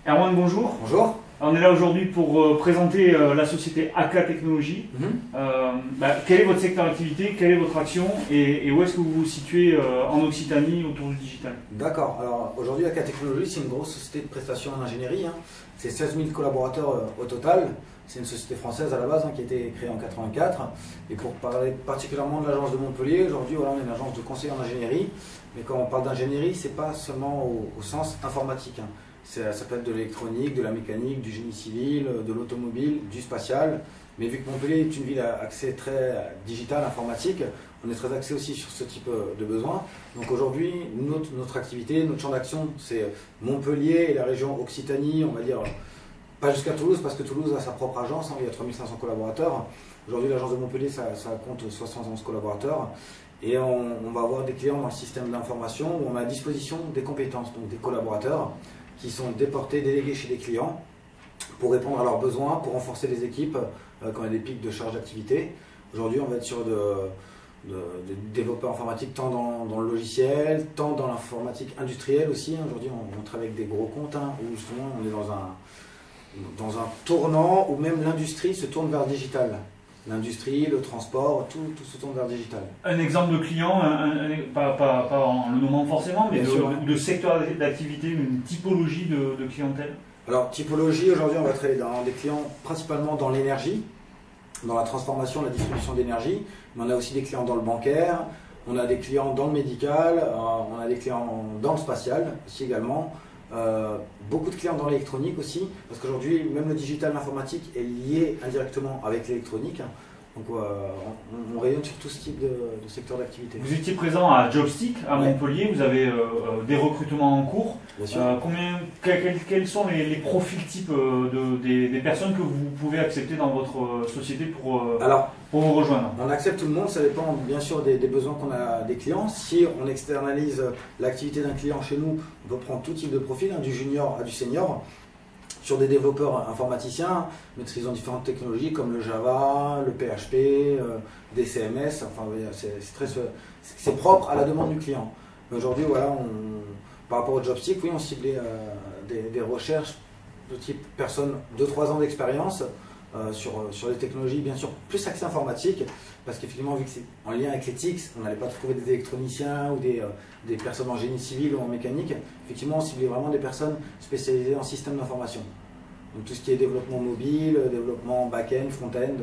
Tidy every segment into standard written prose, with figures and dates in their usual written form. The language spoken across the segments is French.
Erwan, bonjour. Bonjour. On est là aujourd'hui pour présenter la société AK Technologies. Quel est votre secteur d'activité, quelle est votre action et où est-ce que vous vous situez en Occitanie autour du digital? D'accord. Alors aujourd'hui, AK Technologies, c'est une grosse société de prestations en ingénierie. C'est 16 000 collaborateurs au total. C'est une société française à la base qui a été créée en 84. Et pour parler particulièrement de l'agence de Montpellier, aujourd'hui on est une agence de conseil en ingénierie. Mais quand on parle d'ingénierie, c'est pas seulement au sens informatique. Ça peut être de l'électronique, de la mécanique, du génie civil, de l'automobile, du spatial. Mais vu que Montpellier est une ville à accès très digital, informatique, on est très axé aussi sur ce type de besoins. Donc aujourd'hui, notre activité, notre champ d'action, c'est Montpellier et la région Occitanie, on va dire, pas jusqu'à Toulouse, parce que Toulouse a sa propre agence, il y a 3500 collaborateurs. Aujourd'hui, l'agence de Montpellier, ça compte 71 collaborateurs. Et on va avoir des clients dans le système d'information où on a à disposition des compétences, donc des collaborateurs qui sont déportés, délégués chez les clients pour répondre à leurs besoins, pour renforcer les équipes quand il y a des pics de charge d'activité. Aujourd'hui, on va être sur de développeurs informatiques tant dans le logiciel, tant dans l'informatique industrielle aussi. Aujourd'hui, on travaille avec des gros comptes où justement on est dans un tournant où même l'industrie se tourne vers le digital. L'industrie, le transport, tout se tourne vers le digital. Un exemple de client, pas en le nommant forcément, mais de secteur d'activité, une typologie de clientèle? Alors, typologie, aujourd'hui, on va travailler dans des clients principalement dans l'énergie, dans la transformation, la distribution d'énergie, mais on a aussi des clients dans le bancaire, on a des clients dans le médical, on a des clients dans le spatial aussi également. Beaucoup de clients dans l'électronique aussi, parce qu'aujourd'hui, même le digital, l'informatique est lié indirectement avec l'électronique. Donc on rayonne sur tout ce type de secteur d'activité. Vous étiez présent à Jobstick, à Montpellier, vous avez des recrutements en cours. Bien sûr. Quels sont les profils types des personnes que vous pouvez accepter dans votre société pour vous rejoindre? On accepte tout le monde, ça dépend bien sûr des besoins qu'on a des clients. Si on externalise l'activité d'un client chez nous, on peut prendre tout type de profil, du junior à du senior. Sur des développeurs informaticiens, maîtrisant différentes technologies comme le Java, le PHP, des CMS, enfin, c'est propre à la demande du client. Mais aujourd'hui, voilà, par rapport au Jobstick, oui, on ciblait des recherches de type personnes 2-3 ans d'expérience sur les technologies, bien sûr, plus accès informatique, parce qu'effectivement, vu que c'est en lien avec les TIC, on n'allait pas trouver des électroniciens ou des personnes en génie civil ou en mécanique. Effectivement, on ciblait vraiment des personnes spécialisées en système d'information. Donc tout ce qui est développement mobile, développement back-end, front-end,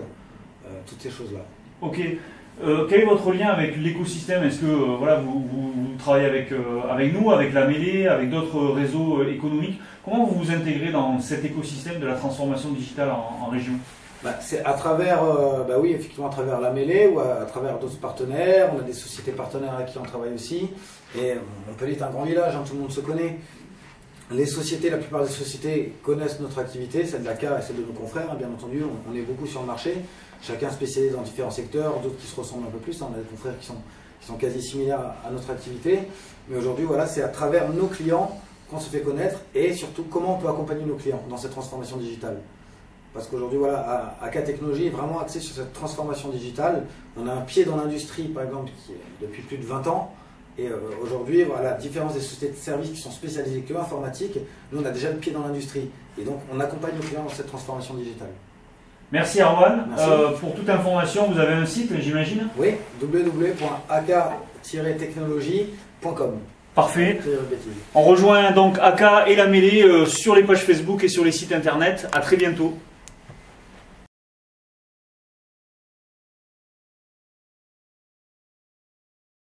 toutes ces choses-là. Ok. Quel est votre lien avec l'écosystème? Est-ce que vous travaillez avec nous, avec la mêlée, avec d'autres réseaux économiques? Comment vous vous intégrez dans cet écosystème de la transformation digitale en région? C'est à travers, oui, effectivement, à travers la mêlée ou à travers d'autres partenaires. On a des sociétés partenaires avec qui on travaille aussi. Et Montpellier est un grand village, tout le monde se connaît. Les sociétés, la plupart des sociétés connaissent notre activité, celle d'AK et celle de nos confrères, bien entendu. On est beaucoup sur le marché, chacun spécialisé dans différents secteurs, d'autres qui se ressemblent un peu plus. On a des confrères qui sont quasi similaires à notre activité. Mais aujourd'hui, voilà, c'est à travers nos clients qu'on se fait connaître et surtout comment on peut accompagner nos clients dans cette transformation digitale. Parce qu'aujourd'hui, voilà, AK Technologies est vraiment axé sur cette transformation digitale. On a un pied dans l'industrie, par exemple, qui est depuis plus de 20 ans. Et aujourd'hui, voilà, à la différence des sociétés de services qui sont spécialisées que informatique, nous, on a déjà le pied dans l'industrie. Et donc, on accompagne nos clients dans cette transformation digitale. Merci Erwan. Pour toute information, vous avez un site, j'imagine? Oui, www.ak-technologie.com. Parfait. On rejoint donc AK et la mêlée sur les pages Facebook et sur les sites internet. À très bientôt.